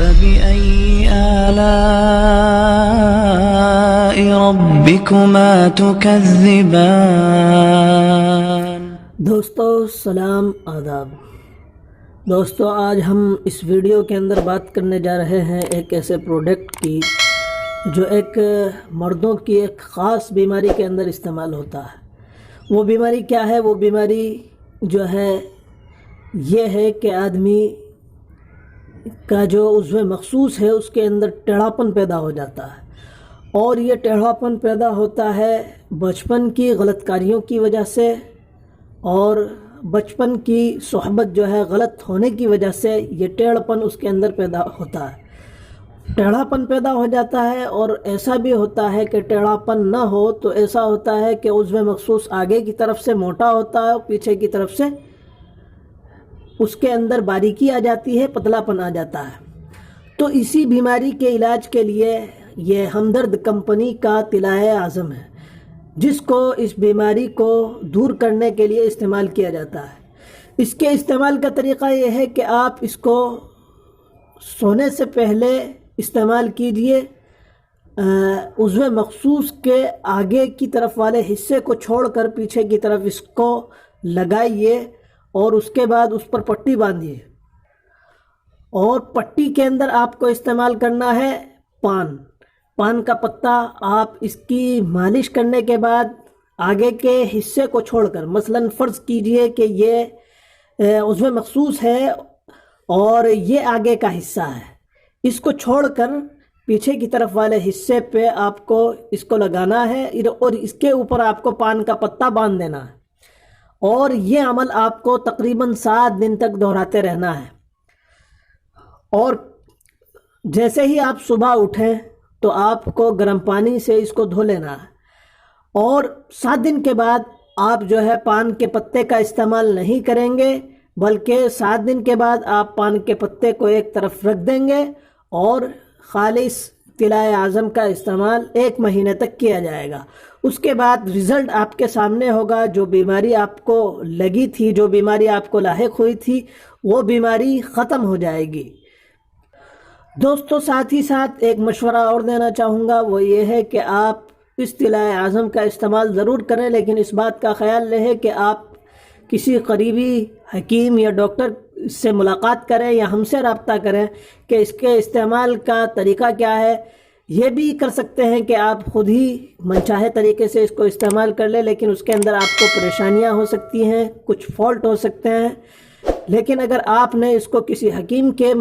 فبأي آلاء ربكما تكذبان۔ دوستو سلام آداب۔ دوستو آج ہم اس ویڈیو کے اندر بات کرنے جا رہے ہیں ایک ایسے پروڈکٹ کی جو ایک مردوں کی ایک خاص بیماری کے اندر استعمال ہوتا ہے۔ وہ بیماری کیا ہے؟ وہ بیماری جو ہے یہ ہے کہ آدمی کا جو عضو مخصوص ہے اس کے اندر ٹیڑھاپن پیدا ہو جاتا ہے، اور یہ ٹیڑھاپن پیدا ہوتا ہے بچپن کی غلط کاریوں کی وجہ سے، اور بچپن کی صحبت جو ہے غلط ہونے کی وجہ سے یہ ٹیڑھاپن اس کے اندر پیدا ہوتا ہے۔ ٹیڑھاپن پیدا ہو جاتا ہے، اور ایسا بھی ہوتا ہے کہ ٹیڑھاپن نہ ہو تو ایسا ہوتا ہے کہ عضو مخصوص آگے کی طرف سے موٹا ہوتا ہے اور پیچھے کی طرف سے اس کے اندر باریکی آ جاتی ہے، پتلا پن آ جاتا ہے۔ تو اسی بیماری کے علاج کے لیے یہ ہمدرد کمپنی کا تلا azam ہے، جس کو اس بیماری کو دور کرنے کے لیے استعمال کیا جاتا ہے۔ اس کے استعمال کا طریقہ یہ ہے کہ آپ اس کو سونے سے پہلے استعمال کیجئے، عضو مخصوص کے آگے کی طرف والے حصے کو چھوڑ کر پیچھے کی طرف اس کو لگائیے، اور اس کے بعد اس پر پٹی باندھیے، اور پٹی کے اندر آپ کو استعمال کرنا ہے پان کا پتا۔ آپ اس کی مالش کرنے کے بعد آگے کے حصے کو چھوڑ کر، مثلا فرض کیجئے کہ یہ عضو مخصوص ہے اور یہ آگے کا حصہ ہے، اس کو چھوڑ کر پیچھے کی طرف والے حصے پہ آپ کو اس کو لگانا ہے، اور اس کے اوپر آپ کو پان کا پتا باندھ دینا ہے، اور یہ عمل آپ کو تقریباً 7 دن تک دہراتے رہنا ہے۔ اور جیسے ہی آپ صبح اٹھیں تو آپ کو گرم پانی سے اس کو دھو لینا ہے، اور 7 دن کے بعد آپ جو ہے پان کے پتے کا استعمال نہیں کریں گے، بلکہ 7 دن کے بعد آپ پان کے پتے کو ایک طرف رکھ دیں گے، اور خالص تلا azam کا استعمال 1 مہینے تک کیا جائے گا۔ اس کے بعد رزلٹ آپ کے سامنے ہوگا۔ جو بیماری آپ کو لگی تھی، جو بیماری آپ کو لاحق ہوئی تھی، وہ بیماری ختم ہو جائے گی۔ دوستو ساتھ ہی ساتھ ایک مشورہ اور دینا چاہوں گا، وہ یہ ہے کہ آپ اس تلا azam کا استعمال ضرور کریں، لیکن اس بات کا خیال رہے کہ آپ کسی قریبی حکیم یا ڈاکٹر سے ملاقات کریں یا ہم سے رابطہ کریں کہ اس کے استعمال کا طریقہ کیا ہے۔ یہ بھی کر سکتے ہیں کہ آپ خود ہی منچاہے طریقے سے اس کو استعمال کر لیں، لیکن اس کے اندر آپ کو پریشانیاں ہو سکتی ہیں، کچھ فالٹ ہو سکتے ہیں۔ لیکن اگر آپ نے اس کو کسی حکیم کے